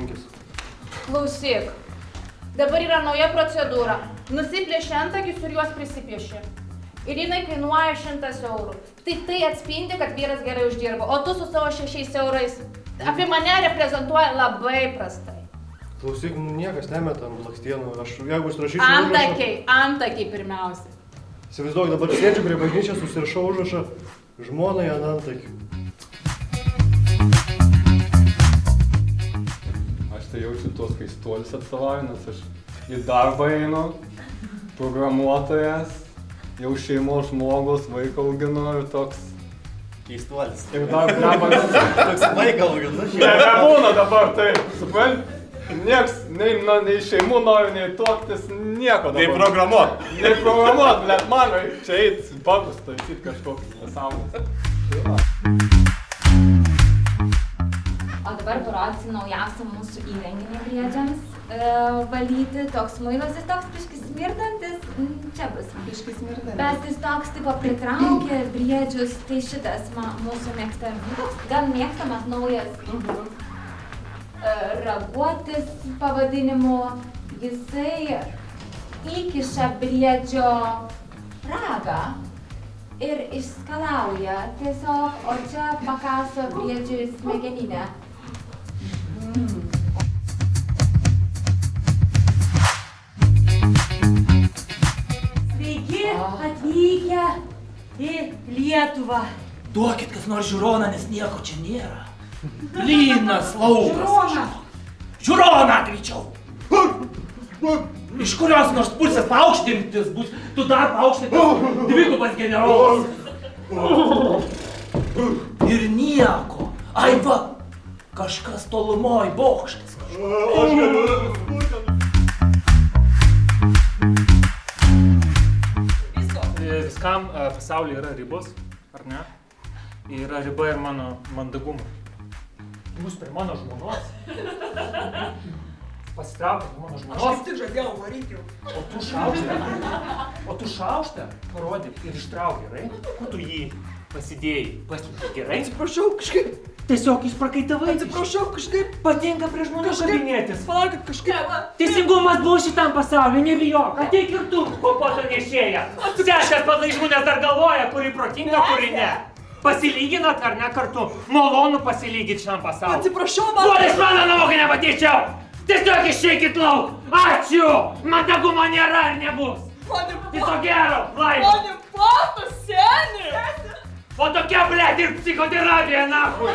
5. Klausyk. Dabar yra nauja procedūra. Nusiplėši antakius ir juos prisipieši. Ir jinai kainuoja 100 eurų. Tai atspindi, kad vyras gerai uždirba. O tu su savo 6 eurais apie mane reprezentuoja labai prastai. Klausyk, niekas nemeta ant blakstienų. Aš jeigu užrašysiu užrašą... Antakiai pirmiausia. Įsivaizduok, dabar sėdžiu prie bažnyčios, užsirašau užrašą žmonai ant antakių. Aš tai jaučiu tuos keistuolius atstovauju, nes aš į darbą einu, programuotojas, jau šeimos žmogus, vaiką auginu ir toks... Keistuolis. Ir dar blemas... Toks vaiką auginu. Nebūna dabar, tai, supranti? Nieks, nei šeimų nori, nei tuoktis, nieko dabar. Nei programuot. Nei programuot, bet man čia eit, bagus taisyti kažkoks pasaulis. O dabar parodysiu naujausią mūsų įrenginį briedžiams valyti. Toks muilas, jis toks biškis smirdantis. Čia bus. Biškis smirdantis. Bet jis toks tipo pritraukia briedžius. Tai šitas mūsų mėgstamas, gan mėgstamas naujas raguotis pavadinimu. Jisai įkiša briedžio ragą ir išskalauja tiesiog, o čia pakaso briedžiui smegeninę. Sveiki atvykę į Lietuvą. Duokit kas nors žiūroną, nes nieko čia nėra. Lynas laukas. Žiūroną greičiau. Iš kurios nors pusės paaukštintis bus, tu dar paaukštintis dvigubas generolas. Ir nieko. Ai va, kažkas tolumoj bokštas. Aš galiu Viskam pasaulyje yra ribos, ar ne? Yra riba ir mano mandagumui. Jūs prie mano žmonos. Pasitraukit mano žmonos. Aš kaip tik žadėjau varyti jau. O tu šaukštą parodyk ir ištrauk, gerai? Kur tu jį pasidėjai? Paslėpti, gerai? Atsiprašau, kažkaip. Tiesiog jūs prakaitavai. Atsiprašau, kažkaip. Patinka prie žmonių kabinėtis. Palaukit, kažkaip. Teisingumas buvo šitam pasauliu, nebijok. Ateik ir tu, kompoto nešėja. Sesės padai žmonės dar galvoja, kuri protinga, kuri ne. Pasilyginat ar ne kartu? Malonu pasilyginti šiam pasauliu. Atsiprašau, man... Kol iš mano namų nepatyčiau! Tiesiog išeikit lauk! Ačiū! Mandagumo nėra ir nebus! Viso gero, laimė! Mane pato, seni! O tokia, blėt, ir psichoterapija, nahui!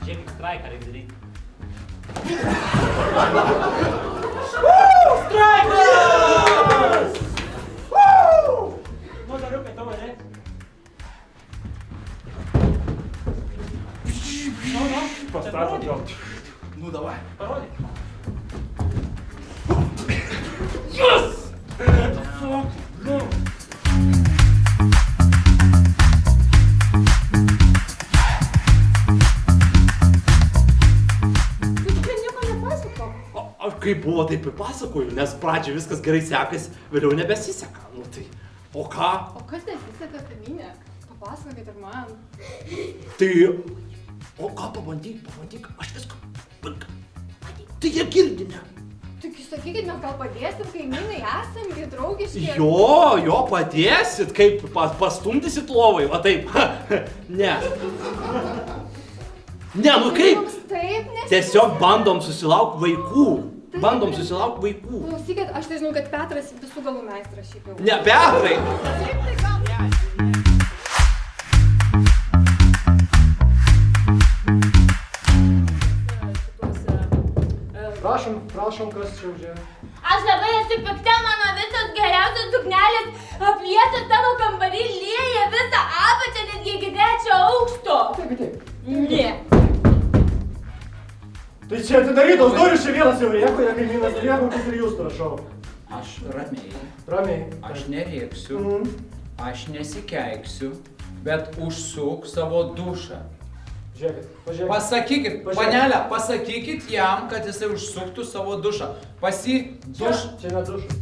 Žiūrėk, straiką reikia daryti. Straikas! Nu, dariukai, tavo ne? Nu, pastatot jo. Nu, davai. Parodyk. Yes! Nu. Kaip buvo, taip ir pasakoju, nes pradžioje viskas gerai sekasi, vėliau nebesiseka. Nu tai, o ką? O kas nesiseka, kaimynė? Papasakokit ir man. Tai, o ką pabandyk, aš viską. Tai jie girdi, ne? Tik sakykit, mes gal padėsim, kaimynai esam, gi draugiški. Jo, padėsit, kaip pastumdysit lovai, va taip. Ne. Ne, nu kaip? Taip, nes... Tiesiog bandom susilaukti vaikų. Klausykit, aš tai žinau, kad Petras visų galų meistras šiaip jau. Ne, Petrai! Prašom, kas čia užėjo. Aš labai esu pikta, mano visos geriausios suknelės aplietos tavo kambarį lieja visą apačią, netgi iki 3 aukšto. Taip. Ne. Tai čia atidarytos durys, čia vienas jau rėko, ja kaimynas rėko, kaip ir jūs, prašau. Aš ramiai. Aš nerėksiu, aš nesikeiksiu, bet užsuk savo dušą. Pažiūrėkit. Pasakykit, panelė, pasakykit jam, kad jisai užsuktų savo dušą. Čia ne dušas.